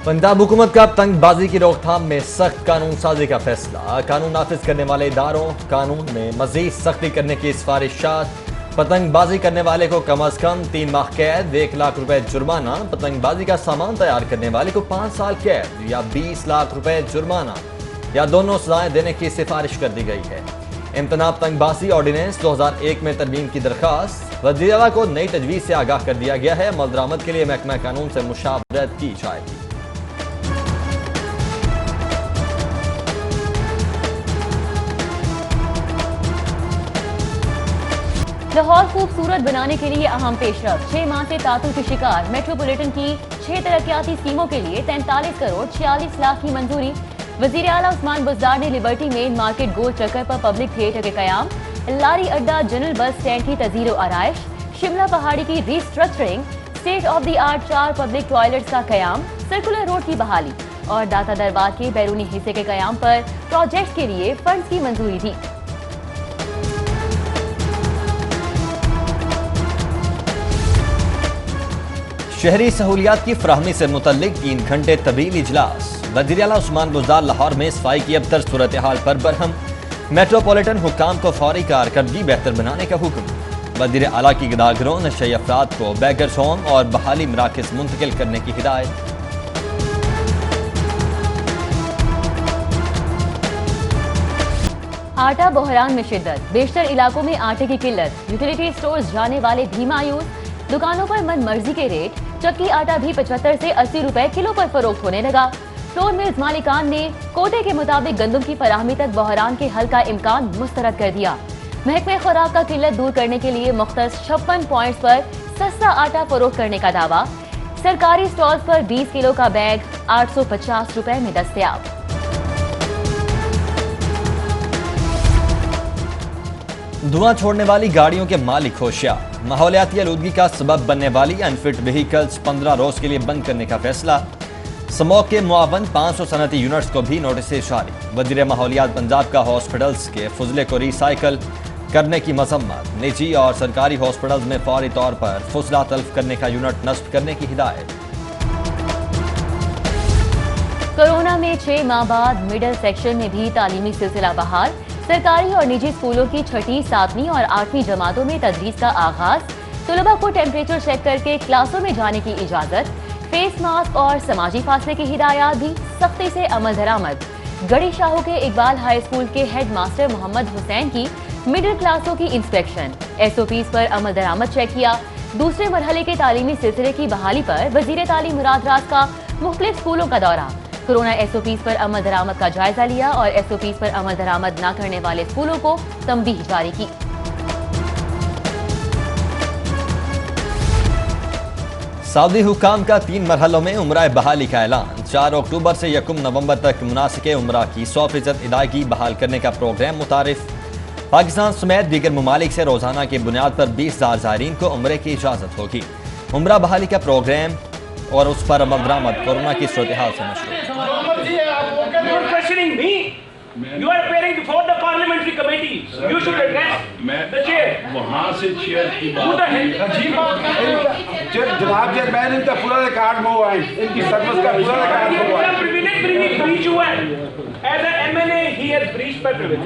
पंजाब हुकूमत का तंगबाजी की रोकथाम में सख्त कानून साजी का फैसला। कानून नाफिज करने वाले इदारों कानून में मजीद सख्ती करने की सिफारिशात। पतंगबाजी करने वाले को कम अज कम 3 माह कैद, 1 लाख रुपए जुर्माना। पतंगबाजी का सामान तैयार करने वाले को 5 साल कैद या 20 लाख रुपए जुर्माना या दोनों सजाएं देने की सिफारिश कर दी गई है। इम्तना तंगबाजी ऑर्डिनेंस 2001 में तरमीम की दरखास्त। वज़ीर आला को नई तजवीज़ से आगाह कर दिया गया है। अमल दरामद के लिए महकमा कानून से मुशावरत की जाएगी। लाहौर खूबसूरत बनाने के लिए अहम पेशरफ। 6 माह से तातुल की शिकार मेट्रोपॉलिटन की 6 तरक्याती स्कीमों के लिए 43 करोड़ 46 लाख की मंजूरी। वजीर आला उस्मान बुज़दार ने लिबर्टी मेन मार्केट गोल चक्कर पर पब्लिक थिएटर के कयाम, लारी अड्डा जनरल बस स्टैंड की तज़ीर व आराइश, शिमला पहाड़ी की restructuring, state of the art 4 public toilets का कयाम, सर्कुलर रोड की बहाली और दाता दरबार के बैरूनी हिस्से के कयाम पर प्रोजेक्ट के लिए फंड्स की मंजूरी दी। शहरी सहूलियात की फराहमी से मुतल्लिक 3 घंटे तवील इजलास। वज़ीर आला उस्मान बुज़दार लाहौर में सफाई की अबतर सूरत हाल पर बरहम। मेट्रोपॉलिटन हुक्काम को फौरी कारकर्दगी बेहतर बनाने का हुक्म। वज़ीर आला की गिदागरों नशे अफराद को बैगर्स होम और बहाली मराकज़ मुंतकिल करने की हिदायत। आटा बहरान में शिद्दत, बेशतर इलाकों में आटे की किल्लत। यूटिलिटी स्टोर्स जाने वाले भी मायूस, दुकानों पर मन मर्जी के रेट। चक्की आटा भी 75 से 80 रुपए किलो पर फरोख्त होने लगा। फ्लोर मिल्स मालिकान ने कोटे के मुताबिक गंदम की फराहमी तक बहरान के हल का इम्कान मुस्तरद कर दिया। महकमे खुराक का किल्लत दूर करने के लिए मुख्तस 56 पॉइंट्स पर सस्ता आटा फरोख्त करने का दावा। सरकारी स्टॉल्स पर 20 किलो का बैग 850 रुपए में दस्तयाब। धुआं छोड़ने वाली गाड़ियों के मालिक होशियार। माहौलियाती आलूदगी का सबब बनने वाली अनफिट व्हीकल्स 15 रोज के लिए बंद करने का फैसला। स्मोक के मुआवन 500 सनती यूनिट्स को भी नोटिस जारी। वज़ीर माहौलियात पंजाब का हॉस्पिटल्स के फुजले को रिसाइकल करने की मजम्मत। निजी और सरकारी हॉस्पिटल्स में फौरी तौर पर फुजला तल्फ करने का यूनिट नस्ब करने की हिदायत। कोरोना में 6 माह बाद मिडिल सेक्शन में भी तालीमी सिलसिला बहाल। सरकारी और निजी स्कूलों की 6ठी, 7वीं और 8वीं जमातों में तदरीस का आगाज। तलबा को टेम्परेचर चेक करके क्लासों में जाने की इजाजत। फेस मास्क और समाजी फासले की हिदायत भी सख्ती से अमल दरामद। गढ़ी शाहू के इकबाल हाई स्कूल के हेड मास्टर मोहम्मद हुसैन की मिडिल क्लासों की इंस्पेक्शन। SOPs पर अमल दरामद चेक किया। दूसरे मरहले के तालीमी सिलसिले की बहाली पर वजीर तालीम मुराद राज का मुख्तलिफ स्कूलों का दौरा। कोरोना SOPs पर अमल दरामद का जायजा लिया और SOPs पर अमल दरामद न करने वाले स्कूलों को तंबीह जारी की। सऊदी हुक्काम का 3 मरहलों में उम्रा बहाली का ऐलान। 4 अक्टूबर से 1 नवंबर तक मुनासिक उम्रा की 100% अदायगी बहाल करने का प्रोग्राम मुतारिफ। पाकिस्तान समेत दीगर ममालिक से रोजाना की बुनियाद पर 20,000 ज़ायरीन को उम्रे की इजाजत होगी। उम्रा बहाली का प्रोग्राम और उस पर अमल दरामद कोरोना की सूरत हाल से मशहूर। You are appearing before the parliamentary committee. You should address the chair. वहाँ से चेयर की Who the hell? जनाब चेयरमैन इनका पूरा रिकॉर्ड में हुआ है, इनकी सर्विस का पूरा रिकॉर्ड में हुआ है। Privilege breach हुआ है. As an MLA, he has breached my privilege.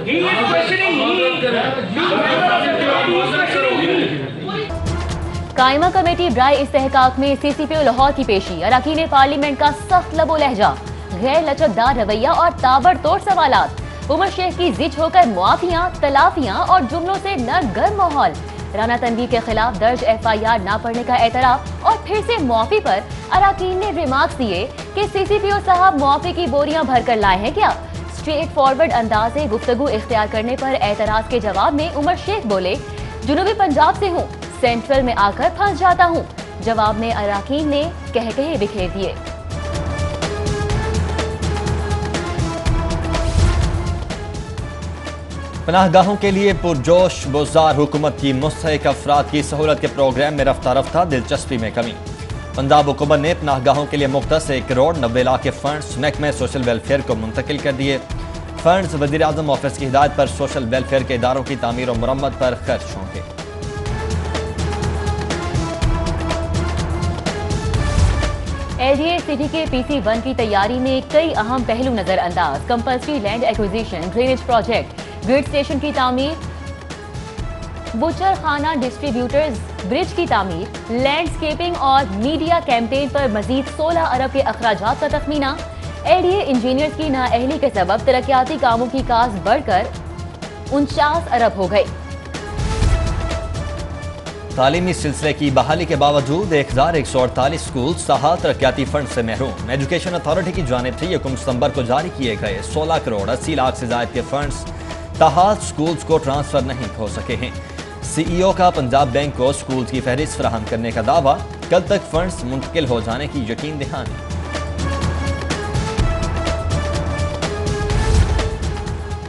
He is questioning me. Being member of the committee, he is questioning me. कायमा कमेटी ब्राय इस्तेहकाक में CCPO लाहौर की पेशी। अरकान पार्लियामेंट का सख्त लबो लहजा, गैर लचकदार रवैया और ताबड़तोड़ सवालात। उमर शेख की जिद होकर मुआफियां, तलाफियां और जुमलों से नरगर्म माहौल। राना तनवीर के खिलाफ दर्ज FIR ना पढ़ने का एतराफ और फिर से मुआफी पर अरकान ने रिमार्क्स दिए कि CCPO साहब मुआफी की बोरियां भरकर लाए हैं क्या। स्ट्रेट फॉरवर्ड अंदाज से गुफ्तगू इख्तियार करने पर एतराज के जवाब में उमर शेख बोले, जुनूबी पंजाब से हूँ, सेंट्रल में आकर फंस जाता हूँ। जवाब में अरकान ने कहे बिखेर दिए। पनाहगाहों के लिए पुरजोश बुज़दार हुकूमत की मुस्तहिक अफराद की सहूलत के प्रोग्राम में रफ्ता रफ्ता दिलचस्पी में कमी। पंजाब हुकूमत ने पनाहगाहों के लिए मुख्तस 1 करोड़ 90 लाख के फंड्स महकमे सोशल वेलफेयर को मुंतकिल कर दिए। फंड्स वज़ीर आज़म ऑफिस की हिदायत पर सोशल वेलफेयर के इदारों की तामीर और मुरम्मत पर खर्च होंगे। LDA सिटी के PC1 की तैयारी में कई अहम पहलू नजरअंदाज। Compulsory land acquisition, drainage project, grid station की तामीर, बुचर खाना डिस्ट्रीब्यूटर्स, ब्रिज की तामीर, लैंडस्केपिंग और मीडिया कैंपेन पर मजीद 16 अरब के अखराजात का तखमीना। LDA इंजीनियर्स की नाअहली के सबब तरक्याती कामों की कास्ट बढ़कर 49 अरब हो गई। तालीमी सिलसिले की बहाली के बावजूद 1148 स्कूल सहाल तरक्याती फंड से महरूम। एजुकेशन अथॉरिटी की जानिब से 1 सितंबर को जारी किए गए 16 करोड़ 80 लाख से ज्यादा के फंड्स ताहाल स्कूल्स को ट्रांसफर नहीं हो सके हैं। CEO का पंजाब बैंक को स्कूल्स की फहरिस्त फराहम करने का दावा, कल तक फंड्स मुंतकिल हो जाने की यकीन दहानी।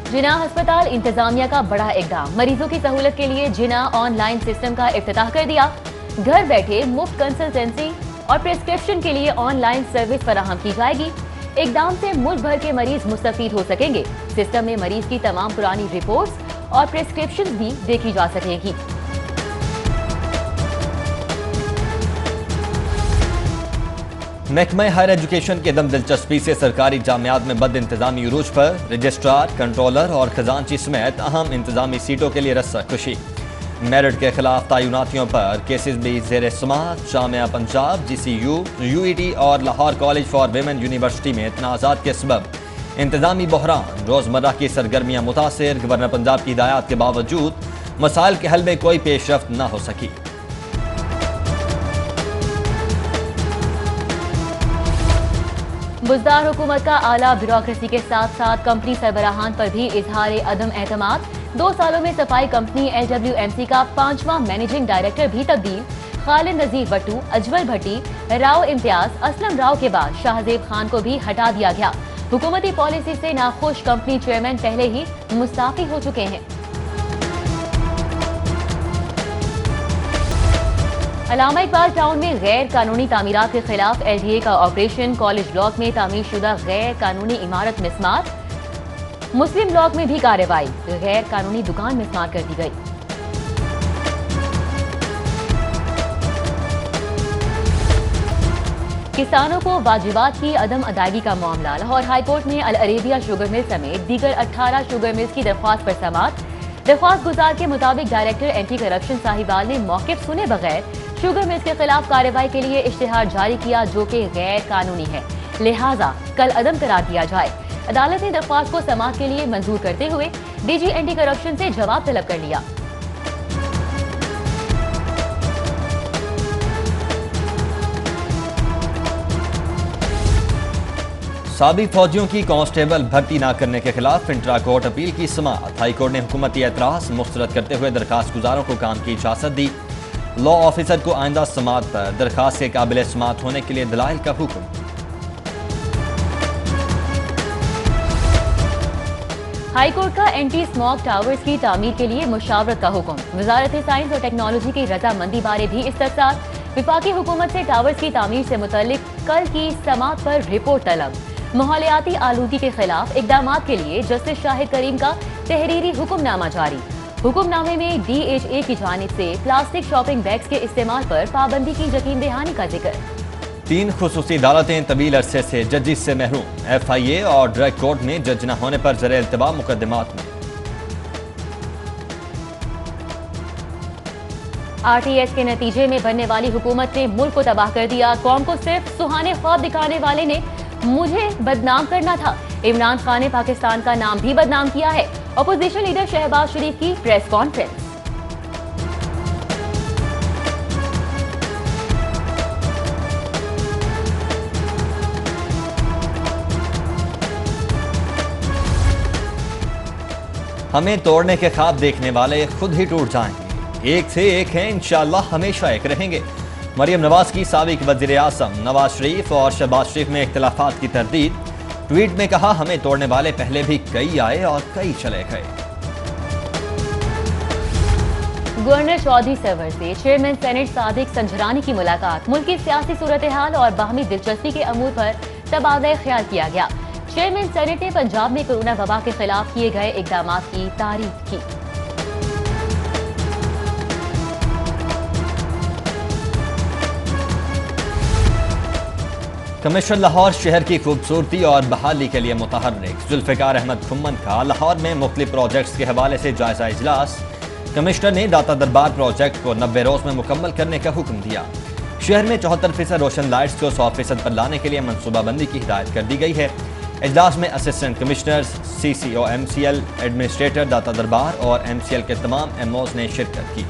जिना अस्पताल इंतजामिया का बड़ा इकदाम, मरीजों की सहूलत के लिए जिना ऑनलाइन सिस्टम का इफ्तिताह कर दिया। घर बैठे मुफ्त कंसल्टेंसी और प्रिस्क्रिप्शन के लिए ऑनलाइन सर्विस फराहम की जाएगी। इकदाम से मुल्क भर के मरीज मुस्तफीद हो सकेंगे। सिस्टम में मरीज की तमाम पुरानी रिपोर्ट्स और प्रिस्क्रिप्शन भी देखी जा सकेगी। महकमा हायर एजुकेशन की अदम दिलचस्पी से सरकारी जामियात में बद इंतजामी उरूज पर रजिस्ट्रार, कंट्रोलर और खजानची समेत अहम इंतजामी सीटों के लिए रस्साकशी। मेरिट के खिलाफ तयनातियों पर केसेस भी जेर समात। जामिया पंजाब, GCU, UET और Lahore college for women university में तनाज़ात के सबब इंतजामी बहरान। रोजमर्रा की सरगर्मियां मुतासिर। गवर्नर पंजाब की हिदायत के बावजूद मसाइल के हल में कोई पेशरफ्त न हो सकी। बुजदार हुकूमत का आला ब्यूरोक्रेसी के साथ साथ कंपनी सरबराहान पर भी इजहार अदम एतमाद। 2 सालों में सफाई कंपनी LWMC का 5वां मैनेजिंग डायरेक्टर भी तब्दील। खालिद नजीर बट्टू, अजमल भट्टी, राव इम्तियाज, असलम राव के बाद शाहजेब खान को भी हटा दिया गया। हुकूमती पॉलिसी से नाखुश कंपनी चेयरमैन पहले ही मुस्ताफी हो चुके हैं। अल्लामा इकबाल टाउन में गैर कानूनी तामीरात के खिलाफ LDA का ऑपरेशन। कॉलेज ब्लॉक में तामीर शुदा गैर कानूनी इमारत मिसमार। मुस्लिम ब्लॉक में भी कार्रवाई, गैर कानूनी दुकान मिसमार कर दी गई। किसानों को वाजिबात की अदम अदायगी का मामला। लाहौर हाईकोर्ट में अल अरेबिया शुगर मिल समेत दीगर 18 शुगर मिल्स की दरख्वास्त पर समाअत। दरख्वास्त गुजार के मुताबिक डायरेक्टर एंटी करप्शन साहिवाल ने मौक़िफ़ सुने बगैर शुगर मिल्स के खिलाफ कार्रवाई के लिए इश्तिहार जारी किया, जो कि गैर कानूनी है, लिहाजा कल अदम करार दिया जाए। अदालत ने दरख्वास्त को समाअत के लिए मंजूर करते हुए DG एंटी करप्शन से जवाब तलब कर लिया। साबिक फौजियों की कांस्टेबल भर्ती न करने के खिलाफ इंट्रा कोर्ट अपील की समाअत। हाईकोर्ट ने हुकूमती एतराज़ मुस्तरद करते हुए दरखास्त गुजारों को काम की इजाजत दी। लॉ ऑफिसर को आइंदा समाअत पर दरखास्त के काबिल समाअत होने के लिए दलाइल का हुक्म। हाईकोर्ट का एंटी स्मॉग टावर्स की तामीर के लिए मुशावरत का हुक्म। वजारत साइंस और टेक्नोलॉजी की रजामंदी बारे भी इस्तफसार। विफाकी हुकूमत से टावर्स की तामीर से मुतल्लिक कल की समाअत पर रिपोर्ट तलब। माहौलियाती आलूगी के खिलाफ इकदामात के लिए जस्टिस शाहिद करीम का तहरीरी हुक्मनामा जारी। हुक्मनामे में DHA की जानिब से प्लास्टिक शॉपिंग बैग्स के इस्तेमाल पर पाबंदी की यकीन दहानी का जिक्र। 3 खुसूसी अदालतें तवील अरसे से जजिस से महरूम। FIA और ड्रग कोर्ट में जज न होने पर ज़र इल्तवा मुकदमात में। RTS के नतीजे में बनने वाली हुकूमत ने मुल्क को तबाह कर दिया। कौम को सिर्फ सुहाने ख्वाब दिखाने वाले ने मुझे बदनाम करना था। इमरान खान ने पाकिस्तान का नाम भी बदनाम किया है। अपोजिशन लीडर शहबाज शरीफ की प्रेस कॉन्फ्रेंस। हमें तोड़ने के ख्वाब देखने वाले खुद ही टूट जाएंगे। एक से एक हैं, इंशाअल्लाह हमेशा एक रहेंगे। मरियम नवाज की साबिक वज़ीर आज़म नवाज शरीफ और शहबाज शरीफ में इख्तिलाफात की तरदीद। ट्वीट में कहा, हमें तोड़ने वाले पहले भी कई आए और कई चले गए। गवर्नर चौधरी सरवर से चेयरमैन सेनेट सादिक संजरानी की मुलाकात। मुल्क की सियासी सूरत हाल और बाहमी दिलचस्पी के अमूर पर तबादला ख्याल किया गया। चेयरमैन सेनेट ने पंजाब में कोरोना वबा के खिलाफ किए गए इकदामात की तारीफ की। कमिश्नर लाहौर शहर की खूबसूरती और बहाली के लिए मुतहर्रिक जुल्फ़िकार अहमद खुम्मन का लाहौर में मुख्तलिफ प्रोजेक्ट्स के हवाले से जायजा इजलास। कमिश्नर ने दाता दरबार प्रोजेक्ट को 90 रोज में मुकम्मल करने का हुक्म दिया। शहर में 74% रोशन लाइट्स को 100% पर लाने के लिए मनसूबाबंदी की हिदायत कर दी गई है। इजलास में assistant commissioners, CCO MCL, administrator दाता दरबार और MCL के तमाम MOs ने शिरकत की।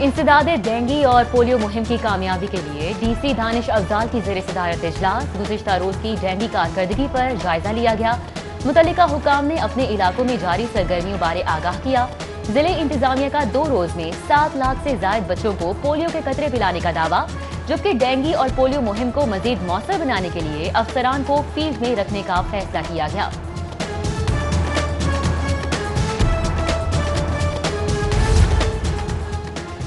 इंसदाद डेंगू और पोलियो मुहिम की कामयाबी के लिए DC दानिश अफजाल की ज़ेर सदारत इजलास। गुज़िश्ता रोज की डेंगू कारकर्दगी पर जायजा लिया गया। मुतल्लिका हुकाम ने अपने इलाकों में जारी सरगर्मियों बारे आगाह किया। जिले इंतजामिया का 2 रोज में 7 लाख से जायद बच्चों को पोलियो के कतरे पिलाने का दावा, जबकि डेंगू और पोलियो मुहिम को मजीद मौसर बनाने के लिए अफसरान को फील्ड में रखने का फैसला किया गया।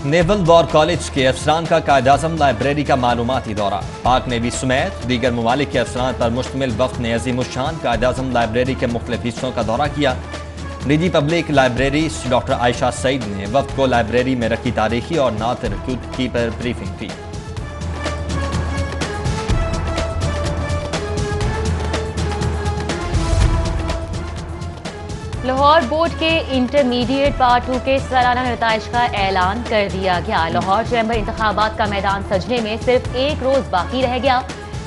नेवल वॉर कॉलेज के अफसरान का कायद-ए-आज़म लाइब्रेरी का मालूमाती दौरा। पाक नेवी समेत दीगर ममालिक के अफसरान पर मुश्तमिल वफ्द ने अज़ीमुश्शान कायद-ए-आज़म लाइब्रेरी के मुख्तलिफ हिस्सों का दौरा किया। निजी public library doctor Ayesha Saeed ने वफ्द को लाइब्रेरी में रखी तारीखी और नात की पर ब्रीफिंग दी। लाहौर बोर्ड के इंटरमीडिएट पार्ट 2 के सालाना नताइज का ऐलान कर दिया गया। लाहौर चैम्बर इंतखाबात का मैदान सजने में सिर्फ 1 रोज बाकी रह गया।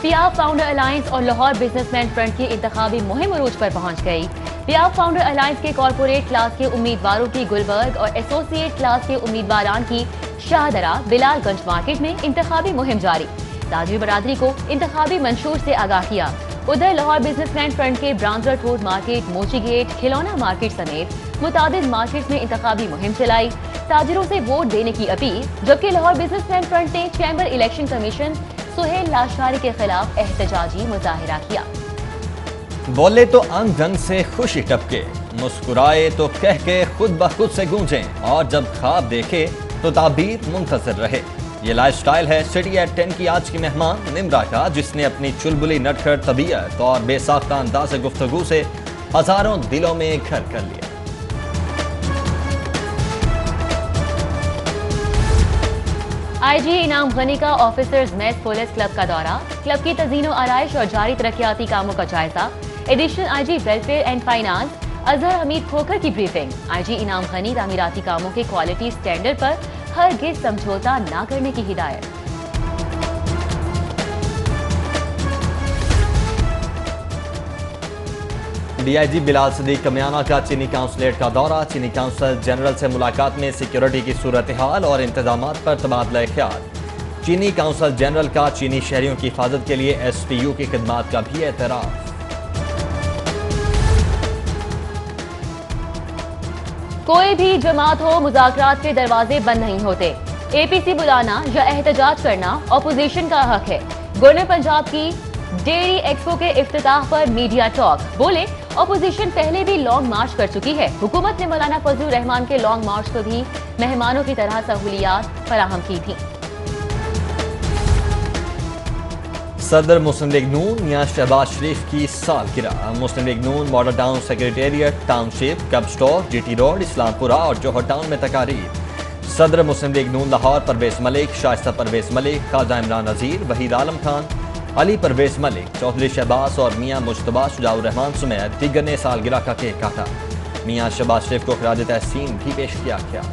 पियाफ फाउंडर अलायंस और लाहौर बिजनेसमैन फ्रंट की इंतखाबी मुहिम उरूज पर पहुंच गई। पियाफ फाउंडर अलायंस के कॉर्पोरेट क्लास के उम्मीदवारों की गुलबर्ग और एसोसिएट क्लास के उम्मीदवारान की शाहदरा बिलालगंज मार्केट में इंतखाबी मुहिम जारी। ताजिर बरादरी को इंतखाबी मंशूर से आगाह किया। उधर लाहौर बिजनेसमैन फ्रंट के ब्रांजर रोड मार्केट, मोची गेट, खिलौना मार्केट समेत मुतादिद मार्केट में इंतखाबी मुहिम चलाई। ताजिरों से वोट देने की अपील, जबकि लाहौर बिजनेसमैन फ्रंट ने chamber election commission Suhail Lashari के खिलाफ एहतजाजी मुजाहिरा किया। बोले तो अंग ढंग से खुशी टपके, मुस्कुराए तो कह के खुद ब खुद से गूंजे, और जब ख्वाब देखे तो ताबीर मुंतजर रहे। ये लाइफस्टाइल है सिटी एट 10 की आज की मेहमान निम्रा का, जिसने अपनी चुलबुली नटखट तबीयत और बेसाख्ता अंदाज़ गुफ्तगू से हजारों दिलों में घर कर लिया। IG इनाम गनी का ऑफिसर्स मेस पुलिस क्लब का दौरा, क्लब की तज़ीनो आराइश और जारी तरक्याती कामों का जायजा। Additional IG welfare and finance Azhar Hamid Khokhar की ब्रीफिंग। IG इनाम गनी तामीराती कामों के क्वालिटी स्टैंडर्ड पर हरगिज़ समझौता न करने की हिदायत। DIG बिलाल सदीक कमियाना का चीनी काउंसलेट का दौरा। चीनी काउंसल जनरल से मुलाकात में सिक्योरिटी की सूरत हाल और इंतजामात पर तबादला ख्याल। चीनी काउंसल जनरल का चीनी शहरियों की हिफाजत के लिए SPU की खिदमात का भी एतराफ़। कोई भी जमात हो, मुज़ाकरात के दरवाजे बंद नहीं होते। APC बुलाना या एहतजाज करना अपोजिशन का हक है। गवर्नर पंजाब की डेयरी एक्सपो के इफ्तिताह पर मीडिया टॉक, बोले अपोजिशन पहले भी लॉन्ग मार्च कर चुकी है। हुकूमत ने मौलाना फजलुर रहमान के लॉन्ग मार्च को भी मेहमानों की तरह सहूलियात फराहम की थी। सदर मुस्लिम लीग नून मियां शहबाज शरीफ की सालगिरह। मुस्लिम लीग नून मॉडल टाउन सेक्रेटेरिएट, टाउनशिप, कब स्टोर, GT रोड, इस्लामपुरा और जौहर टाउन में तकारीर। सदर मुस्लिम लीग नून लाहौर परवेज मलिक, शाइस्ता परवेज मलिक, खाजा इमरान नजीर, वहीद आलम खान, अली परवेज मलिक, चौधरी शहबाज और मियां मुश्तबा शुजाउर रहमान समेत दीगर ने सालगिरह का केक काटा। मियां शहबाज शरीफ को खराज तहसीन भी पेश किया गया।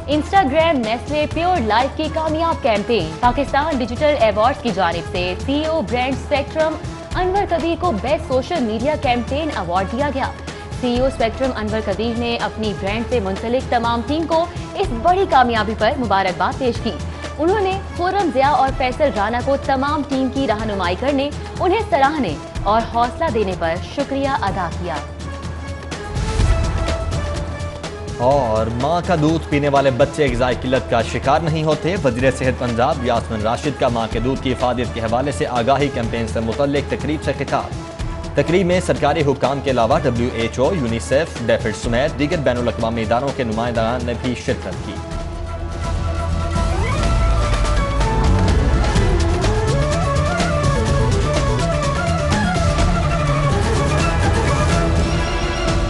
इंस्टाग्राम नेस्ले प्योर लाइफ की कामयाब कैंपेन। पाकिस्तान डिजिटल अवार्ड्स की जानिब से CEO Brand Spectrum Anwar Kabir को best social media campaign award दिया गया। CEO स्पेक्ट्रम अनवर कबीर ने अपनी ब्रांड से मुंसलिक तमाम टीम को इस बड़ी कामयाबी पर मुबारकबाद पेश की। उन्होंने खुर्रम ज़िया और फैसल राना को तमाम टीम की रहनुमाई करने, उन्हें सराहने और हौसला देने पर शुक्रिया अदा किया। और माँ का दूध पीने वाले बच्चे ग़िज़ाई किल्लत का शिकार नहीं होते। वज़ीर सेहत पंजाब यास्मिन राशिद का माँ के दूध की हिफाजत के हवाले से आगाही कैंपेन से मुतल्लिक तकरीब से खिताब। तकरीब में सरकारी हुक्काम के अलावा WHO, यूनिसेफ, डेफिड समेत दीगर बैनुल अक़वामी इदारों के नुमाइंदान ने भी शिरकत की।